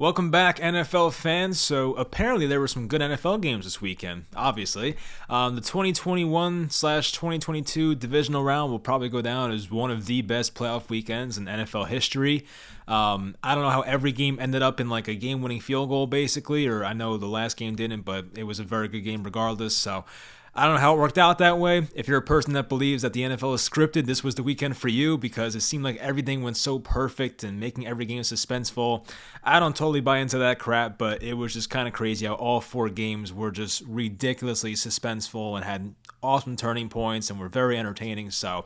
Welcome back, NFL fans. So apparently there were some good NFL games this weekend. Obviously, the 2021/2022 divisional round will probably go down as one of the best playoff weekends in NFL history. I don't know how every game ended up in like a game-winning field goal, basically, or I know the last game didn't, but it was a very good game regardless. So I don't know how it worked out that way. If you're a person that believes that the NFL is scripted, this was the weekend for you because it seemed like everything went so perfect and making every game suspenseful. I don't totally buy into that crap, but it was just kind of crazy how all four games were just ridiculously suspenseful and had awesome turning points and were very entertaining. So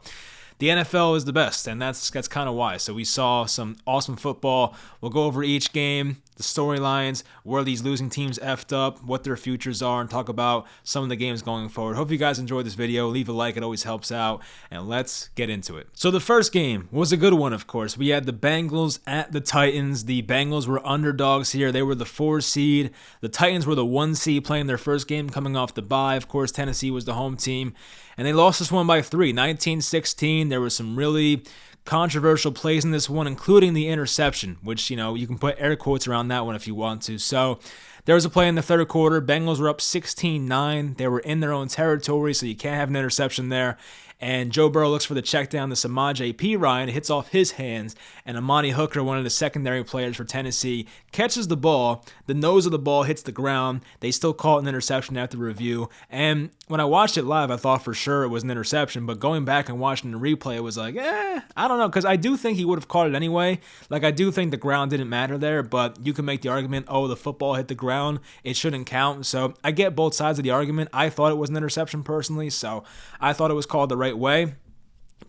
the NFL is the best, and that's kind of why. So we saw some awesome football. We'll go over each game, the storylines, where these losing teams effed up, what their futures are, and talk about some of the games going forward. Hope you guys enjoyed this video. Leave a like, it always helps out, and let's get into it. So the first game was a good one, of course. We had the Bengals at the Titans. The Bengals were underdogs here. They were the 4 seed. The Titans were the 1 seed playing their first game coming off the bye. Of course, Tennessee was the home team, and they lost this one by 3, 19-16. There were some really controversial plays in this one, including the interception, which, you can put air quotes around that one if you want to. So there was a play in the third quarter. Bengals were up 16-9. They were in their own territory, so you can't have an interception there. And Joe Burrow looks for the check down to Samaje Perine. It hits off his hands, and Amani Hooker, one of the secondary players for Tennessee, catches the ball. The nose of the ball hits the ground. They still call it an interception after review. And when I watched it live, I thought for sure it was an interception. But going back and watching the replay, it was like, I don't know, because I do think he would have caught it anyway. Like, I do think the ground didn't matter there, but you can make the argument, the football hit the ground, it shouldn't count. So I get both sides of the argument. I thought it was an interception personally, so I thought it was called the right way.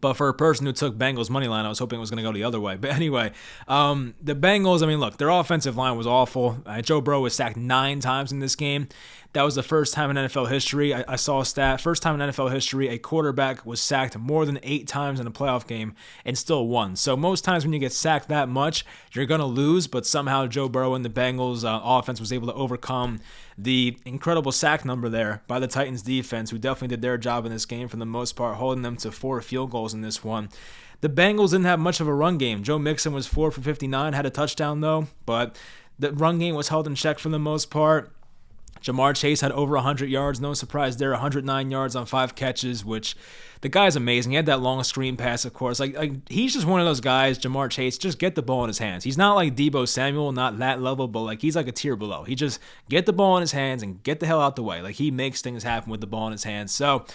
But for a person who took Bengals money line, I was hoping it was going to go the other way. But anyway, the Bengals, look, their offensive line was awful. Joe Burrow was sacked 9 times in this game. That was the first time in NFL history. I saw a stat. First time in NFL history, a quarterback was sacked more than 8 times in a playoff game and still won. So most times when you get sacked that much, you're going to lose. But somehow Joe Burrow and the Bengals offense was able to overcome the incredible sack number there by the Titans defense, who definitely did their job in this game for the most part, holding them to 4 field goals in this one. The Bengals didn't have much of a run game. Joe Mixon was 4 for 59, had a touchdown though, but the run game was held in check for the most part. Jamar Chase had over 100 yards. No surprise there. 109 yards on 5 catches, which the guy's amazing. He had that long screen pass, of course. Like he's just one of those guys, Jamar Chase, just get the ball in his hands. He's not like Deebo Samuel, not that level, but he's like a tier below. He just get the ball in his hands and get the hell out the way. He makes things happen with the ball in his hands. So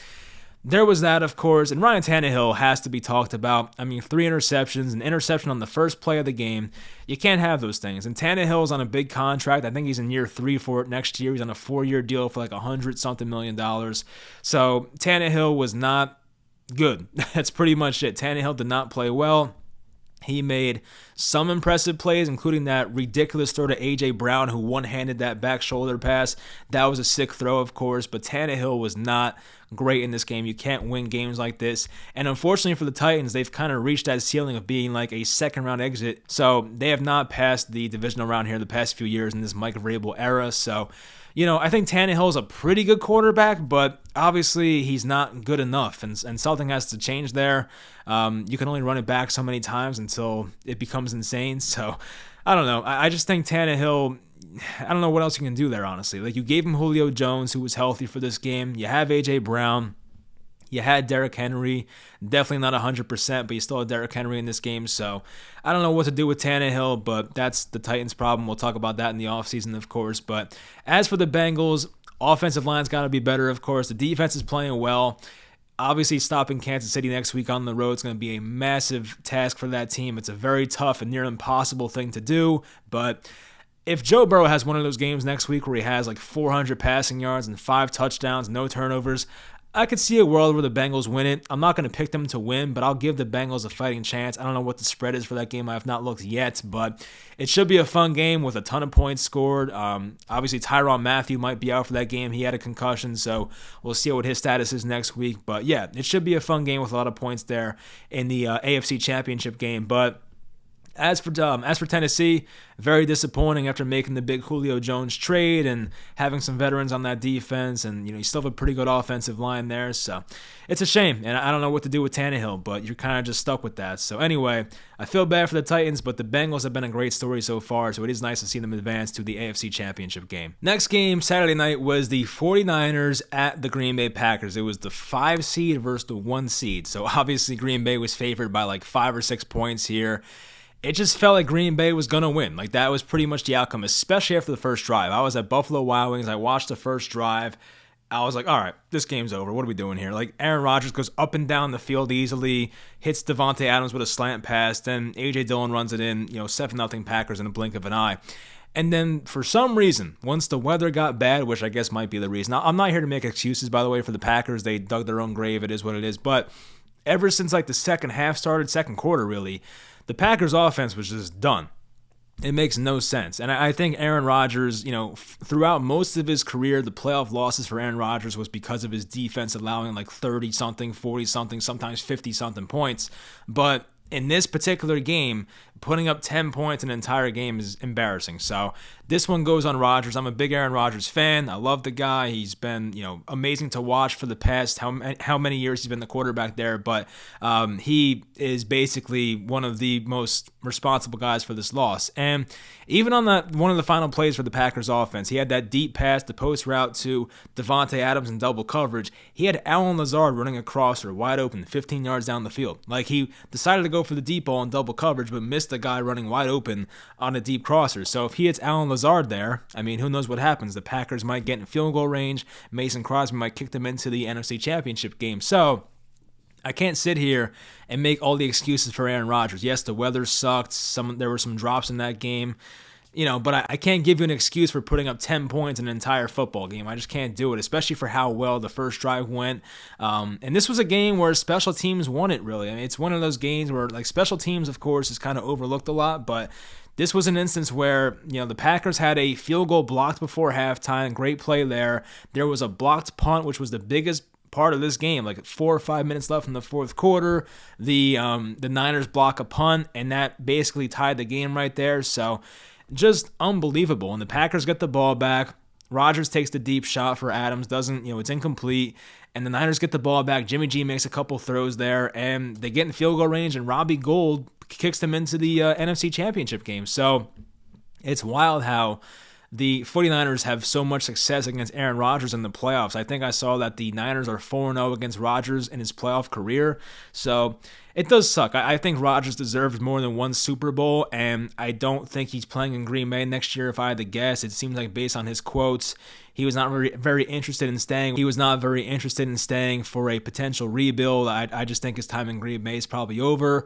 there was that, of course, and Ryan Tannehill has to be talked about. 3 interceptions, an interception on the first play of the game. You can't have those things. And Tannehill's on a big contract. I think he's in year 3 for it next year. He's on a 4-year deal for $100-something million. So Tannehill was not good. That's pretty much it. Tannehill did not play well. He made some impressive plays, including that ridiculous throw to A.J. Brown, who one-handed that back shoulder pass. That was a sick throw, of course, but Tannehill was not great in this game. You can't win games like this. And unfortunately for the Titans, they've kind of reached that ceiling of being like a second-round exit. So they have not passed the divisional round here the past few years in this Mike Vrabel era. So I think Tannehill is a pretty good quarterback, but obviously he's not good enough, and something has to change there. You can only run it back so many times until it becomes insane. So I don't know. I just think Tannehill, I don't know what else you can do there, honestly. You gave him Julio Jones, who was healthy for this game. You have A.J. Brown. You had Derrick Henry, definitely not 100%, but you still had Derrick Henry in this game. So I don't know what to do with Tannehill, but that's the Titans' problem. We'll talk about that in the offseason, of course. But as for the Bengals, offensive line's got to be better, of course. The defense is playing well. Obviously, stopping Kansas City next week on the road is going to be a massive task for that team. It's a very tough and near impossible thing to do, but if Joe Burrow has one of those games next week where he has 400 passing yards and 5 touchdowns, no turnovers, I could see a world where the Bengals win it. I'm not going to pick them to win, but I'll give the Bengals a fighting chance. I don't know what the spread is for that game. I have not looked yet, but it should be a fun game with a ton of points scored. Obviously, Tyrann Mathieu might be out for that game. He had a concussion, so we'll see what his status is next week. But yeah, it should be a fun game with a lot of points there in the AFC Championship game. But As for Tennessee, very disappointing after making the big Julio Jones trade and having some veterans on that defense, and you still have a pretty good offensive line there. So it's a shame, and I don't know what to do with Tannehill, but you're kind of just stuck with that. So anyway, I feel bad for the Titans, but the Bengals have been a great story so far, so it is nice to see them advance to the AFC Championship game. Next game, Saturday night, was the 49ers at the Green Bay Packers. It was the 5 seed versus the 1 seed, so obviously Green Bay was favored by like 5 or 6 points here. It just felt like Green Bay was going to win. Like, that was pretty much the outcome, especially after the first drive. I was at Buffalo Wild Wings. I watched the first drive. I was like, all right, this game's over. What are we doing here? Like, Aaron Rodgers goes up and down the field easily, hits Devontae Adams with a slant pass, then A.J. Dillon runs it in, 7-0 Packers in a blink of an eye. And then, for some reason, once the weather got bad, which I guess might be the reason. Now, I'm not here to make excuses, by the way, for the Packers. They dug their own grave. It is what it is. But ever since, like, the second half started, second quarter, really, the Packers' offense was just done. It makes no sense. And I think Aaron Rodgers, throughout most of his career, the playoff losses for Aaron Rodgers was because of his defense allowing like 30-something, 40-something, sometimes 50-something points. But in this particular game, putting up 10 points an entire game is embarrassing. So this one goes on Rodgers. I'm a big Aaron Rodgers fan. I love the guy. He's been, amazing to watch for the past how many years he's been the quarterback there. But he is basically one of the most responsible guys for this loss. And even on one of the final plays for the Packers offense, he had that deep pass, the post route to Devontae Adams in double coverage. He had Allen Lazard running a crosser wide open 15 yards down the field. Like, he decided to go for the deep ball in double coverage, but missed the guy running wide open on a deep crosser. So if he hits Allen Lazard there, I mean, who knows what happens? The Packers might get in field goal range. Mason Crosby might kick them into the NFC Championship game. So I can't sit here and make all the excuses for Aaron Rodgers. Yes, the weather sucked. There were some drops in that game. But I can't give you an excuse for putting up 10 points in an entire football game. I just can't do it, especially for how well the first drive went. And this was a game where special teams won it, really. I mean, it's one of those games where, like, special teams, of course, is kind of overlooked a lot, but this was an instance where, the Packers had a field goal blocked before halftime. Great play there. There was a blocked punt, which was the biggest part of this game, like 4 or 5 minutes left in the fourth quarter. The Niners block a punt, and that basically tied the game right there. So just unbelievable. And the Packers get the ball back. Rodgers takes the deep shot for Adams. Doesn't, it's incomplete. And the Niners get the ball back. Jimmy G makes a couple throws there, and they get in field goal range, and Robbie Gould kicks them into the NFC Championship game. So it's wild how the 49ers have so much success against Aaron Rodgers in the playoffs. I think I saw that the Niners are 4-0 against Rodgers in his playoff career. So it does suck. I think Rodgers deserves more than one Super Bowl, and I don't think he's playing in Green Bay next year if I had to guess. It seems like, based on his quotes, he was not very interested in staying. He was not very interested in staying for a potential rebuild. I just think his time in Green Bay is probably over.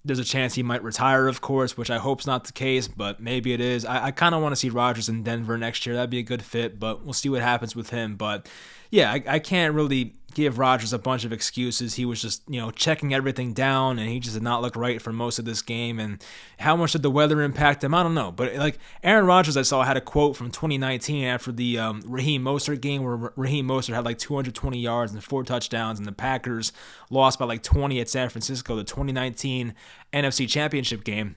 There's a chance he might retire, of course, which I hope's not the case, but maybe it is. I kind of want to see Rodgers in Denver next year. That'd be a good fit, but we'll see what happens with him. But yeah, I can't really give Rodgers a bunch of excuses. He was just, checking everything down, and he just did not look right for most of this game. And how much did the weather impact him? I don't know. But like Aaron Rodgers, I saw, had a quote from 2019 after the Raheem Mostert game, where Raheem Mostert had like 220 yards and 4 touchdowns, and the Packers lost by like 20 at San Francisco, the 2019 NFC Championship game.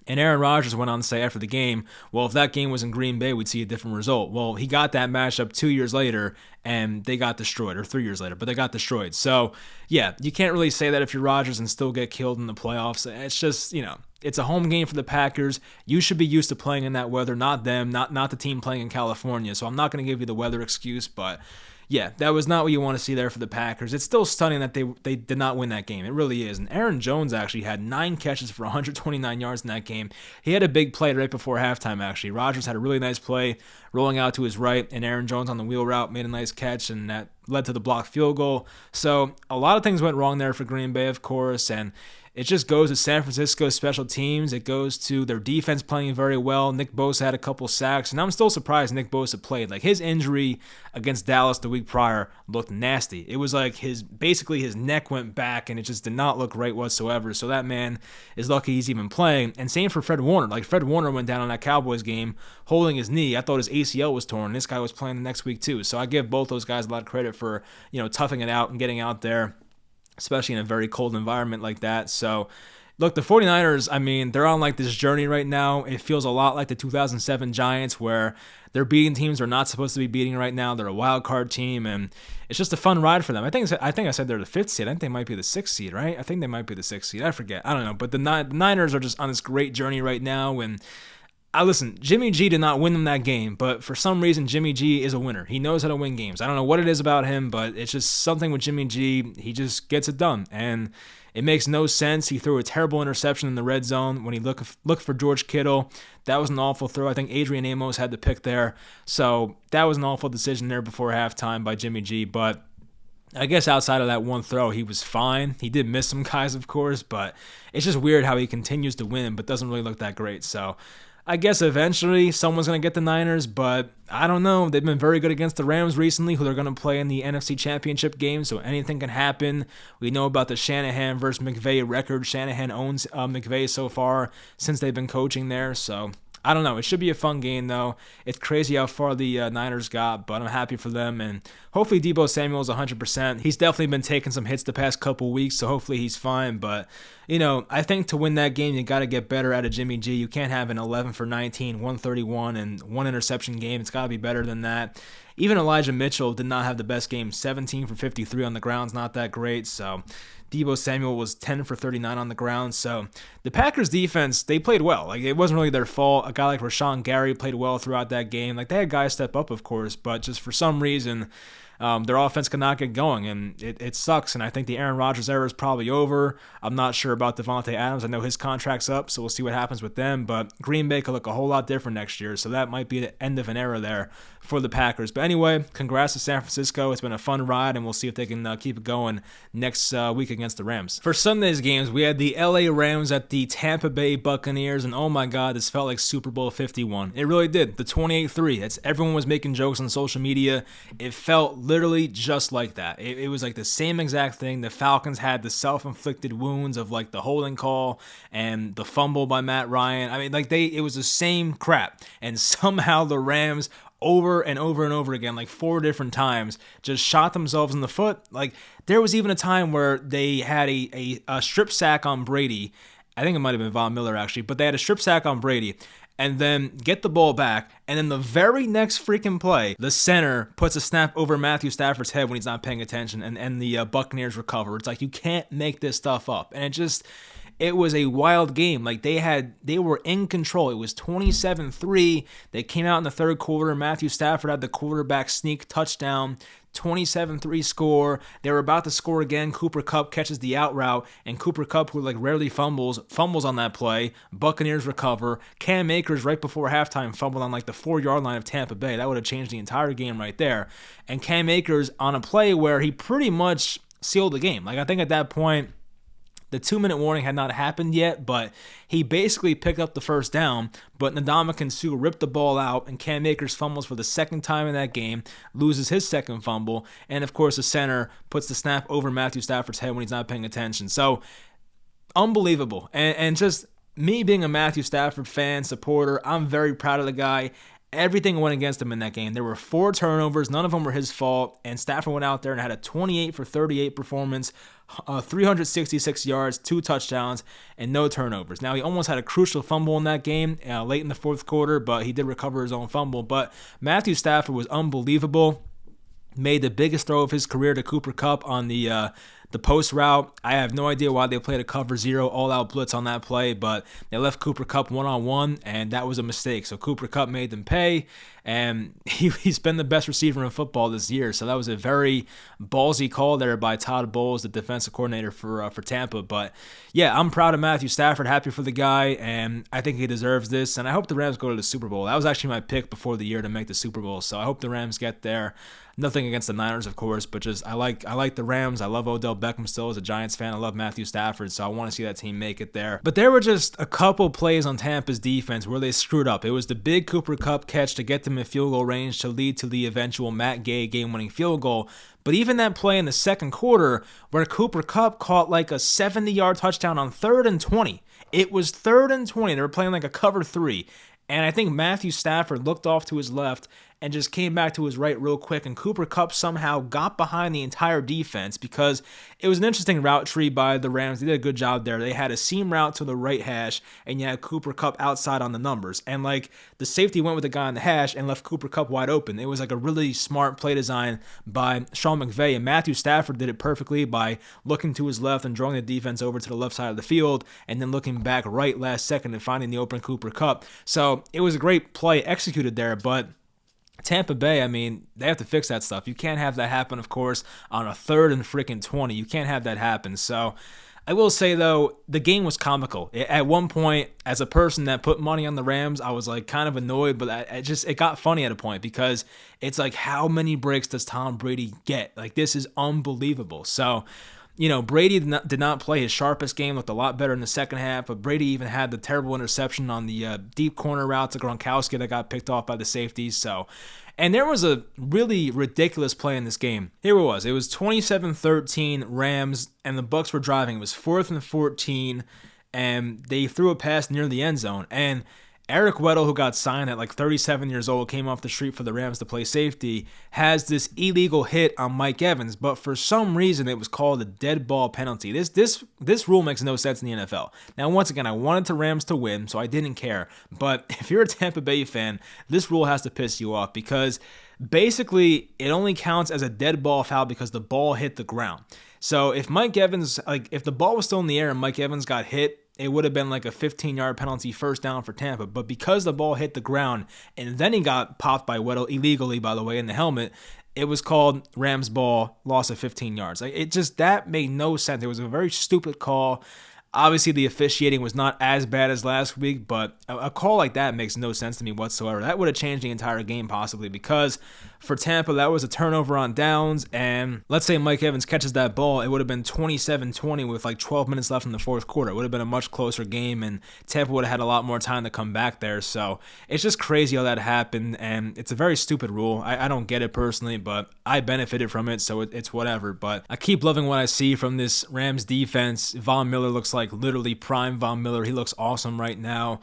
And Aaron Rodgers went on to say after the game, well, if that game was in Green Bay, we'd see a different result. Well, he got that matchup 2 years later, and they got destroyed, or 3 years later, but they got destroyed. So, yeah, you can't really say that if you're Rodgers and still get killed in the playoffs. It's just, it's a home game for the Packers. You should be used to playing in that weather, not them, not the team playing in California. So I'm not going to give you the weather excuse, but yeah, that was not what you want to see there for the Packers. It's still stunning that they did not win that game. It really is. And Aaron Jones actually had 9 catches for 129 yards in that game. He had a big play right before halftime, actually. Rodgers had a really nice play rolling out to his right, and Aaron Jones on the wheel route made a nice catch, and that led to the blocked field goal. So a lot of things went wrong there for Green Bay, of course, and it just goes to San Francisco's special teams. It goes to their defense playing very well. Nick Bosa had a couple sacks, and I'm still surprised Nick Bosa played. Like, his injury against Dallas the week prior looked nasty. It was like basically his neck went back, and it just did not look right whatsoever. So that man is lucky he's even playing. And same for Fred Warner. Like, Fred Warner went down on that Cowboys game holding his knee. I thought his ACL was torn. This guy was playing the next week too. So I give both those guys a lot of credit for, toughing it out and getting out there, especially in a very cold environment like that. So, Look, the 49ers, I mean, they're on like this journey right now. It feels a lot like the 2007 Giants where they're beating teams they're not supposed to be beating right now. They're a wild card team, and it's just a fun ride for them. I think I said they're the fifth seed. I think they might be the sixth seed, right? I think they might be the sixth seed. I forget. I don't know. But the Niners are just on this great journey right now, and listen, Jimmy G did not win them that game, but for some reason, Jimmy G is a winner. He knows how to win games. I don't know what it is about him, but it's just something with Jimmy G. He just gets it done, and it makes no sense. He threw a terrible interception in the red zone when he looked for George Kittle. That was an awful throw. I think Adrian Amos had the pick there, so that was an awful decision there before halftime by Jimmy G, but I guess outside of that one throw, he was fine. He did miss some guys, of course, but it's just weird how he continues to win but doesn't really look that great, so I guess eventually someone's going to get the Niners, but I don't know. They've been very good against the Rams recently, who they're going to play in the NFC Championship game, so anything can happen. We know about the Shanahan versus McVay record. Shanahan owns McVay so far since they've been coaching there, so I don't know. It should be a fun game, though. It's crazy how far the Niners got, but I'm happy for them. And hopefully Deebo Samuel is 100%. He's definitely been taking some hits the past couple weeks, so hopefully he's fine. But, I think to win that game, you got to get better out of Jimmy G. You can't have an 11 for 19, 131, and one interception game. It's got to be better than that. Even Elijah Mitchell did not have the best game. 17 for 53 on the ground's not that great, so Deebo Samuel was 10 for 39 on the ground. So the Packers defense, they played well. Like, it wasn't really their fault. A guy like Rashawn Gary played well throughout that game. Like, they had guys step up, of course, but just for some reason, their offense could not get going, and it sucks. And I think the Aaron Rodgers era is probably over. I'm not sure about Devontae Adams. I know his contract's up, so we'll see what happens with them. But Green Bay could look a whole lot different next year, so that might be the end of an era there for the Packers. But anyway, congrats to San Francisco. It's been a fun ride, and we'll see if they can keep it going next week against the Rams. For Sunday's games, we had the LA Rams at the Tampa Bay Buccaneers, and oh my God, this felt like Super Bowl 51. It really did. The 28-3. Everyone was making jokes on social media. It felt literally just like that. It was like the same exact thing. The Falcons had the self-inflicted wounds of like the holding call and the fumble by Matt Ryan. I mean, like it was the same crap. And somehow the Rams over and over and over again, like 4 different times, just shot themselves in the foot. Like, there was even a time where they had a strip sack on Brady. I think it might have been Von Miller, actually, but they had a strip sack on Brady, and then get the ball back, and then the very next freaking play, the center puts a snap over Matthew Stafford's head when he's not paying attention, and the Buccaneers recover. It's like, you can't make this stuff up. And it was a wild game. Like, they were in control. It was 27-3. They came out in the third quarter. Matthew Stafford had the quarterback sneak touchdown. 27-3 score. They were about to score again. Cooper Kupp catches the out route, and Cooper Kupp, who like rarely fumbles on that play. Buccaneers recover. Cam Akers right before halftime fumbled on like the 4-yard line of Tampa Bay. That would have changed the entire game right there. And Cam Akers on a play where he pretty much sealed the game. Like, I think at that point, the 2-minute warning had not happened yet, but he basically picked up the first down, but Ndamukong Suh ripped the ball out, and Cam Akers fumbles for the second time in that game, loses his second fumble, and of course the center puts the snap over Matthew Stafford's head when he's not paying attention. So, unbelievable. And just me being a Matthew Stafford fan, supporter, I'm very proud of the guy. Everything went against him in that game. There were 4 turnovers. None of them were his fault. And Stafford went out there and had a 28 for 38 performance, 366 yards, 2 touchdowns, and no turnovers. Now, he almost had a crucial fumble in that game late in the fourth quarter, but he did recover his own fumble. But Matthew Stafford was unbelievable. Made the biggest throw of his career to Cooper Kupp on the post route. I have no idea why they played a cover 0 all-out blitz on that play, but they left Cooper Kupp one-on-one, and that was a mistake. So Cooper Kupp made them pay, and he's been the best receiver in football this year. So that was a very ballsy call there by Todd Bowles, the defensive coordinator for Tampa. But yeah, I'm proud of Matthew Stafford, happy for the guy, and I think he deserves this. And I hope the Rams go to the Super Bowl. That was actually my pick before the year to make the Super Bowl. So I hope the Rams get there. Nothing against the Niners, of course, but just I like the Rams. I love Odell Beckham still as a Giants fan. I love Matthew Stafford, so I want to see that team make it there. But there were just a couple plays on Tampa's defense where they screwed up. It was the big Cooper Kupp catch to get them in field goal range to lead to the eventual Matt Gay game-winning field goal. But even that play in the second quarter where Cooper Kupp caught like a 70-yard touchdown on 3rd and 20. It was 3rd and 20. They were playing like a cover 3. And I think Matthew Stafford looked off to his left and just came back to his right real quick, and Cooper Kupp somehow got behind the entire defense because it was an interesting route tree by the Rams. They did a good job there. They had a seam route to the right hash, and you had Cooper Kupp outside on the numbers. And like the safety went with the guy on the hash and left Cooper Kupp wide open. It was like a really smart play design by Sean McVay, and Matthew Stafford did it perfectly by looking to his left and drawing the defense over to the left side of the field, and then looking back right last second and finding the open Cooper Kupp. So it was a great play executed there, but Tampa Bay, I mean, they have to fix that stuff. You can't have that happen, of course, on a 3rd and freaking 20. You can't have that happen. So I will say, though, the game was comical. At one point, as a person that put money on the Rams, I was like kind of annoyed, but it got funny at a point because it's like, how many breaks does Tom Brady get? Like, this is unbelievable. So, you know, Brady did not play his sharpest game, looked a lot better in the second half, but Brady even had the terrible interception on the deep corner route to Gronkowski that got picked off by the safeties. So, and there was a really ridiculous play in this game. Here it was. It was 27-13 Rams, and the Bucs were driving. It was 4th and 14, and they threw a pass near the end zone. And Eric Weddle, who got signed at like 37 years old, came off the street for the Rams to play safety, has this illegal hit on Mike Evans, but for some reason it was called a dead ball penalty. This rule makes no sense in the NFL. Now, once again, I wanted the Rams to win, so I didn't care. But if you're a Tampa Bay fan, this rule has to piss you off because basically it only counts as a dead ball foul because the ball hit the ground. So if Mike Evans, like if the ball was still in the air and Mike Evans got hit, it would have been like a 15-yard penalty, first down for Tampa. But because the ball hit the ground and then he got popped by Weddle illegally, by the way, in the helmet, it was called Rams ball, loss of 15 yards. Like, it just, that made no sense. It was a very stupid call. Obviously, the officiating was not as bad as last week, but a call like that makes no sense to me whatsoever. That would have changed the entire game possibly because for Tampa, that was a turnover on downs, and let's say Mike Evans catches that ball, it would have been 27-20 with like 12 minutes left in the fourth quarter. It would have been a much closer game, and Tampa would have had a lot more time to come back there. So it's just crazy how that happened, and it's a very stupid rule. I don't get it personally, but I benefited from it, so it's whatever. But I keep loving what I see from this Rams defense. Von Miller looks like literally prime Von Miller. He looks awesome right now.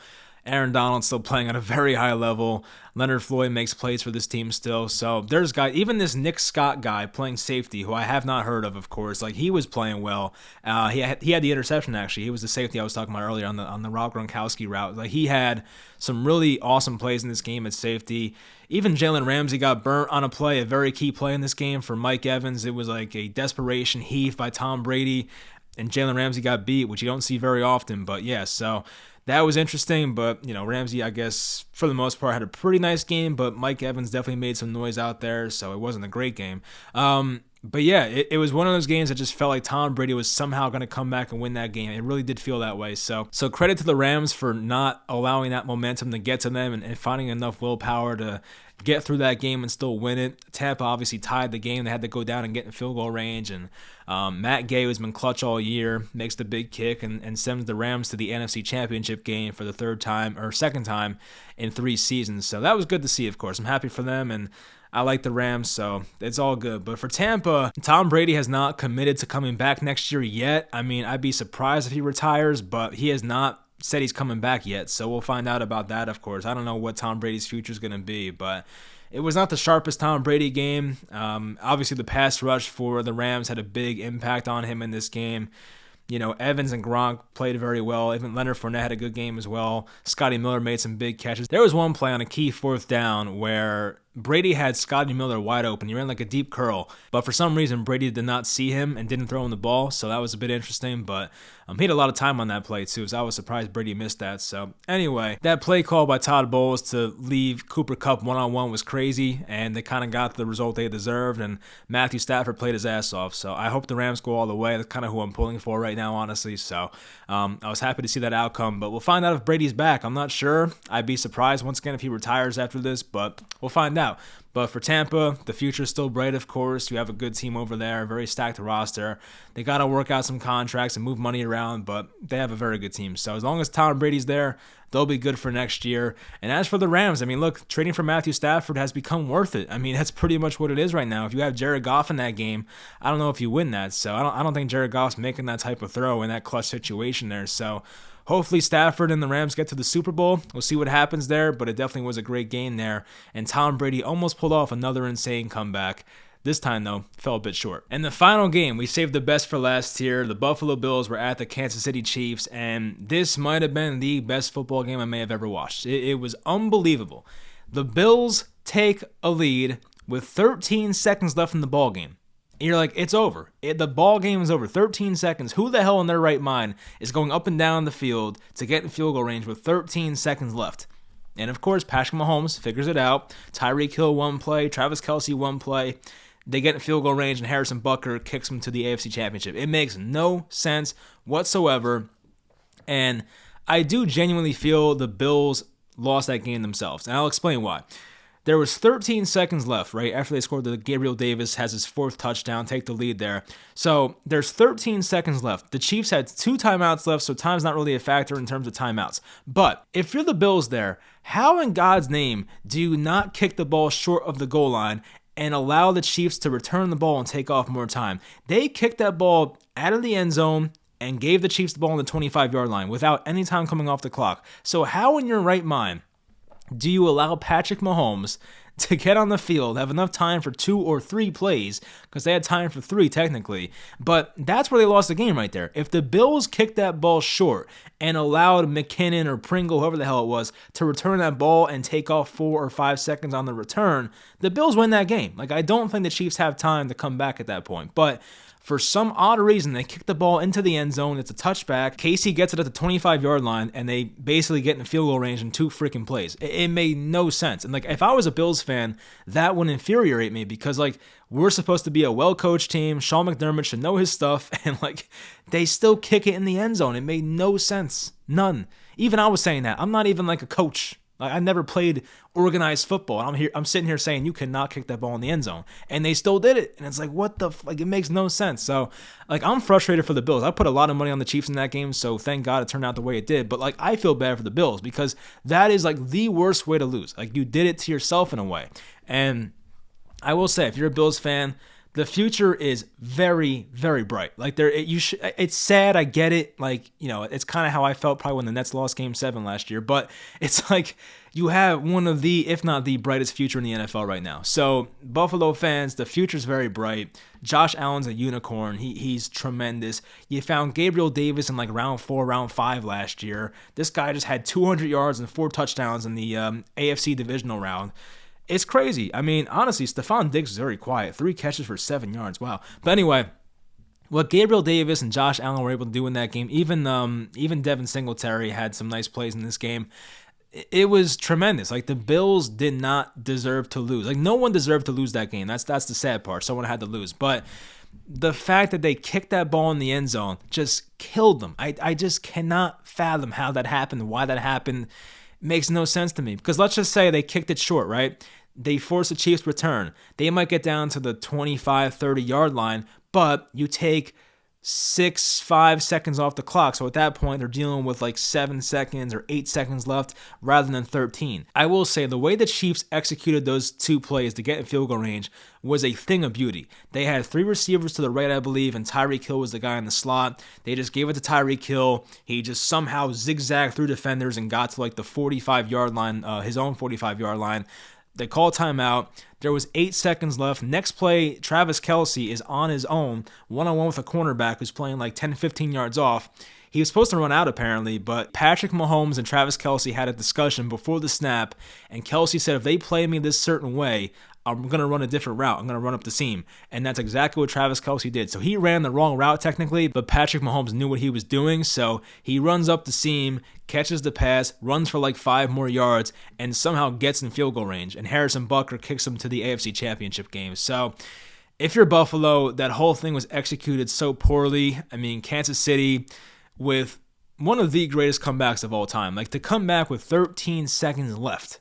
Aaron Donald's still playing at a very high level. Leonard Floyd makes plays for this team still. So there's guys, even this Nick Scott guy playing safety, who I have not heard of course. Like, he was playing well. He had the interception, actually. He was the safety I was talking about earlier on the Rob Gronkowski route. Like, he had some really awesome plays in this game at safety. Even Jalen Ramsey got burnt on a play, a very key play in this game for Mike Evans. It was like a desperation heave by Tom Brady, and Jalen Ramsey got beat, which you don't see very often. But yeah, so that was interesting. But, you know, Ramsey, I guess, for the most part, had a pretty nice game, but Mike Evans definitely made some noise out there, so it wasn't a great game. But yeah, it was one of those games that just felt like Tom Brady was somehow going to come back and win that game. It really did feel that way. So credit to the Rams for not allowing that momentum to get to them and finding enough willpower to get through that game and still win it. Tampa obviously tied the game. They had to go down and get in field goal range. And Matt Gay, who's been clutch all year, makes the big kick and sends the Rams to the NFC Championship game for the second time in 3 seasons. So that was good to see, of course. I'm happy for them, and I like the Rams, so it's all good. But for Tampa, Tom Brady has not committed to coming back next year yet. I mean, I'd be surprised if he retires, but he has not said he's coming back yet, so we'll find out about that, of course. I don't know what Tom Brady's future is going to be, but it was not the sharpest Tom Brady game. Obviously, the pass rush for the Rams had a big impact on him in this game. You know, Evans and Gronk played very well. Even Leonard Fournette had a good game as well. Scotty Miller made some big catches. There was one play on a key 4th down where Brady had Scotty Miller wide open. He ran like a deep curl, but for some reason Brady did not see him and didn't throw him the ball, so that was a bit interesting. But he had a lot of time on that play too, so I was surprised Brady missed that. So anyway, that play call by Todd Bowles to leave Cooper Kupp one-on-one was crazy, and they kind of got the result they deserved, and Matthew Stafford played his ass off. So I hope the Rams go all the way. That's kind of who I'm pulling for right now, honestly. So I was happy to see that outcome, but we'll find out if Brady's back. I'm not sure. I'd be surprised once again if he retires after this, but we'll find out. But for Tampa, the future is still bright, of course. You have a good team over there, a very stacked roster. They got to work out some contracts and move money around, but they have a very good team. So as long as Tom Brady's there, they'll be good for next year. And as for the Rams, I mean, look, trading for Matthew Stafford has become worth it. I mean, that's pretty much what it is right now. If you have Jared Goff in that game, I don't know if you win that. So I don't think Jared Goff's making that type of throw in that clutch situation there. So hopefully Stafford and the Rams get to the Super Bowl. We'll see what happens there, but it definitely was a great game there. And Tom Brady almost pulled off another insane comeback. This time, though, fell a bit short. And the final game, we saved the best for last here. The Buffalo Bills were at the Kansas City Chiefs, and this might have been the best football game I may have ever watched. It was unbelievable. The Bills take a lead with 13 seconds left in the ball game. And you're like, it's over. The ball game is over. 13 seconds. Who the hell in their right mind is going up and down the field to get in field goal range with 13 seconds left? And, of course, Patrick Mahomes figures it out. Tyreek Hill one play. Travis Kelce one play. They get in field goal range, and Harrison Butker kicks them to the AFC Championship. It makes no sense whatsoever, and I do genuinely feel the Bills lost that game themselves, and I'll explain why. There was 13 seconds left, right, after they scored. Gabriel Davis has his 4th touchdown, take the lead there. So there's 13 seconds left. The Chiefs had 2 timeouts left, so time's not really a factor in terms of timeouts. But if you're the Bills there, how in God's name do you not kick the ball short of the goal line and allow the Chiefs to return the ball and take off more time? They kicked that ball out of the end zone and gave the Chiefs the ball on the 25-yard line without any time coming off the clock. So how in your right mind do you allow Patrick Mahomes to get on the field, have enough time for 2 or 3 plays, because they had time for 3 technically, but that's where they lost the game right there. If the Bills kicked that ball short and allowed McKinnon or Pringle, whoever the hell it was, to return that ball and take off 4 or 5 seconds on the return, the Bills win that game. Like, I don't think the Chiefs have time to come back at that point, but for some odd reason, they kick the ball into the end zone. It's a touchback. Casey gets it at the 25-yard line, and they basically get in field goal range in 2 freaking plays. It made no sense. And, like, if I was a Bills fan, that would infuriate me because, like, we're supposed to be a well-coached team. Sean McDermott should know his stuff, and, like, they still kick it in the end zone. It made no sense. None. Even I was saying that. I'm not even, like, a coach. Like, I never played organized football. I'm sitting here saying you cannot kick that ball in the end zone, and they still did it. And it's like, what the like? It makes no sense. So, like, I'm frustrated for the Bills. I put a lot of money on the Chiefs in that game, so thank God it turned out the way it did. But, like, I feel bad for the Bills because that is, like, the worst way to lose. Like, you did it to yourself in a way. And I will say, if you're a Bills fan, the future is very, very bright. Like, it's sad. I get it. Like, you know, it's kind of how I felt probably when the Nets lost Game 7 last year. But it's like you have one of the, if not the brightest future in the NFL right now. So, Buffalo fans, the future's very bright. Josh Allen's a unicorn. He's tremendous. You found Gabriel Davis in like round 4, round 5 last year. This guy just had 200 yards and 4 touchdowns in the AFC Divisional round. It's crazy. I mean, honestly, Stephon Diggs was very quiet. 3 catches for 7 yards. Wow. But anyway, what Gabriel Davis and Josh Allen were able to do in that game, even Devin Singletary had some nice plays in this game. It was tremendous. Like, the Bills did not deserve to lose. Like, no one deserved to lose that game. That's the sad part. Someone had to lose. But the fact that they kicked that ball in the end zone just killed them. I just cannot fathom how that happened, why that happened. Makes no sense to me, because let's just say they kicked it short, right? They force the Chiefs return. They might get down to the 25, 30-yard line, but you take 5 seconds off the clock. So at that point, they're dealing with like 7 seconds or 8 seconds left rather than 13. I will say the way the Chiefs executed those 2 plays to get in field goal range was a thing of beauty. They had 3 receivers to the right, I believe, and Tyreek Hill was the guy in the slot. They just gave it to Tyreek Hill. He just somehow zigzagged through defenders and got to like the 45-yard line, his own 45-yard line. They call timeout. There was 8 seconds left. Next play, Travis Kelce is on his own, one-on-one with a cornerback who's playing like 10, 15 yards off. He was supposed to run out apparently, but Patrick Mahomes and Travis Kelce had a discussion before the snap, and Kelce said, if they play me this certain way, I'm going to run a different route. I'm going to run up the seam. And that's exactly what Travis Kelce did. So he ran the wrong route technically, but Patrick Mahomes knew what he was doing. So he runs up the seam, catches the pass, runs for like 5 more yards, and somehow gets in field goal range. And Harrison Butker kicks him to the AFC Championship game. So if you're Buffalo, that whole thing was executed so poorly. I mean, Kansas City with one of the greatest comebacks of all time. Like, to come back with 13 seconds left.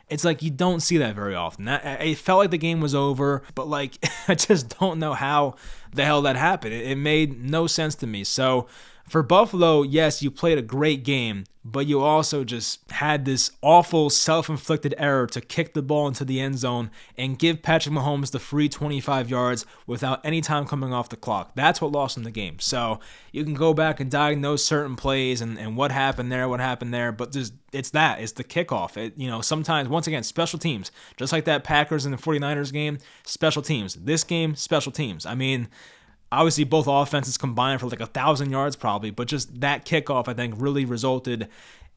It's like you don't see that very often. It felt like the game was over, but like I just don't know how the hell that happened. It made no sense to me. So For Buffalo, yes, you played a great game, but you also just had this awful self-inflicted error to kick the ball into the end zone and give Patrick Mahomes the free 25 yards without any time coming off the clock. That's what lost him the game. So you can go back and diagnose certain plays and what happened there, but just it's the kickoff. Sometimes, once again, special teams, just like that Packers and the 49ers game, special teams. This game, special teams. I mean, obviously, both offenses combined for like 1,000 yards probably, but just that kickoff, I think, really resulted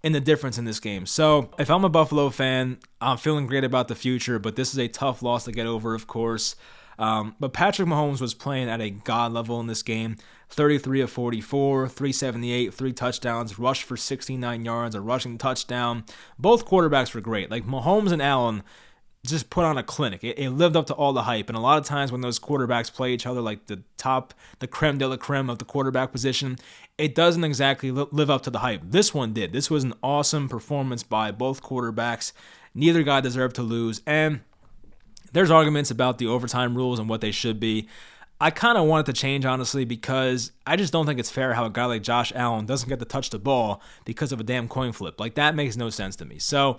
in the difference in this game. So if I'm a Buffalo fan, I'm feeling great about the future, but this is a tough loss to get over, of course. But Patrick Mahomes was playing at a god level in this game. 33 of 44, 378, 3 touchdowns, rushed for 69 yards, a rushing touchdown. Both quarterbacks were great. Like Mahomes and Allen just put on a clinic. It lived up to all the hype. And a lot of times when those quarterbacks play each other, like the creme de la creme of the quarterback position, it doesn't exactly live up to the hype. This one did. This was an awesome performance by both quarterbacks. Neither guy deserved to lose. And there's arguments about the overtime rules and what they should be. I kind of want it to change, honestly, because I just don't think it's fair how a guy like Josh Allen doesn't get to touch the ball because of a damn coin flip. Like, that makes no sense to me. So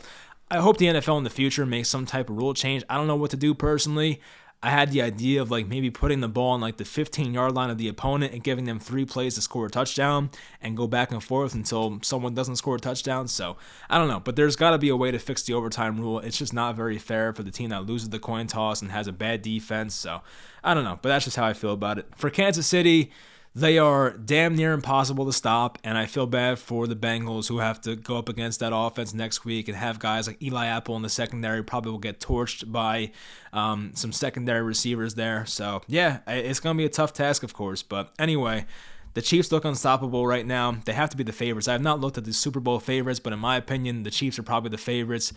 I hope the NFL in the future makes some type of rule change. I don't know what to do personally. I had the idea of like maybe putting the ball on like the 15-yard line of the opponent and giving them 3 plays to score a touchdown and go back and forth until someone doesn't score a touchdown. So I don't know, but there's got to be a way to fix the overtime rule. It's just not very fair for the team that loses the coin toss and has a bad defense. So I don't know, but that's just how I feel about it. For Kansas City, they are damn near impossible to stop, and I feel bad for the Bengals who have to go up against that offense next week and have guys like Eli Apple in the secondary probably will get torched by some secondary receivers there. So, yeah, it's going to be a tough task, of course. But anyway, the Chiefs look unstoppable right now. They have to be the favorites. I have not looked at the Super Bowl favorites, but in my opinion, the Chiefs are probably the favorites.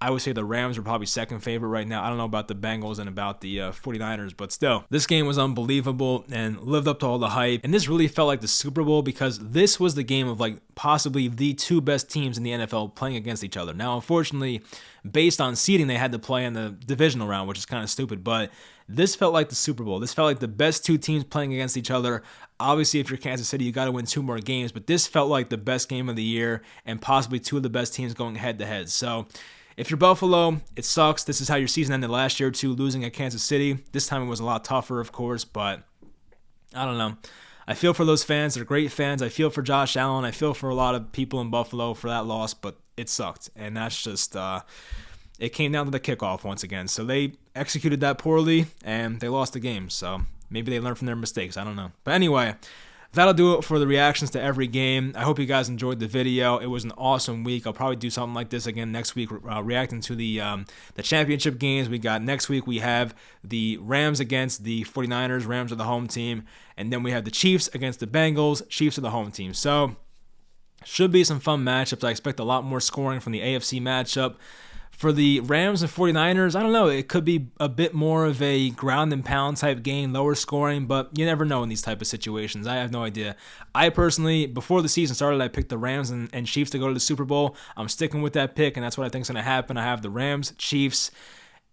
I would say the Rams are probably second favorite right now. I don't know about the Bengals and about the 49ers, but still, this game was unbelievable and lived up to all the hype. And this really felt like the Super Bowl because this was the game of like possibly the 2 best teams in the NFL playing against each other. Now, unfortunately, based on seeding, they had to play in the divisional round, which is kind of stupid, but this felt like the Super Bowl. This felt like the best 2 teams playing against each other. Obviously, if you're Kansas City, you got to win 2 more games, but this felt like the best game of the year and possibly 2 of the best teams going head-to-head. So if you're Buffalo, it sucks. This is how your season ended last year, too, losing at Kansas City. This time it was a lot tougher, of course, but I don't know. I feel for those fans. They're great fans. I feel for Josh Allen. I feel for a lot of people in Buffalo for that loss, but it sucked. And that's just, it came down to the kickoff once again. So they executed that poorly, and they lost the game. So maybe they learned from their mistakes. I don't know. But anyway, that'll do it for the reactions to every game. I hope you guys enjoyed the video. It was an awesome week. I'll probably do something like this again next week, reacting to the championship games. We got next week, we have the Rams against the 49ers. Rams are the home team. And then we have the Chiefs against the Bengals. Chiefs are the home team. So should be some fun matchups. I expect a lot more scoring from the AFC matchup. For the Rams and 49ers, I don't know. It could be a bit more of a ground and pound type game, lower scoring, but you never know in these type of situations. I have no idea. I personally, before the season started, I picked the Rams and Chiefs to go to the Super Bowl. I'm sticking with that pick, and that's what I think is going to happen. I have the Rams, Chiefs,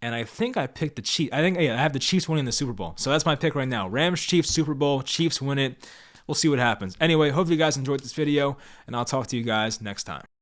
and I think I picked the Chiefs. I have the Chiefs winning the Super Bowl. So that's my pick right now. Rams, Chiefs, Super Bowl. Chiefs win it. We'll see what happens. Anyway, hope you guys enjoyed this video, and I'll talk to you guys next time.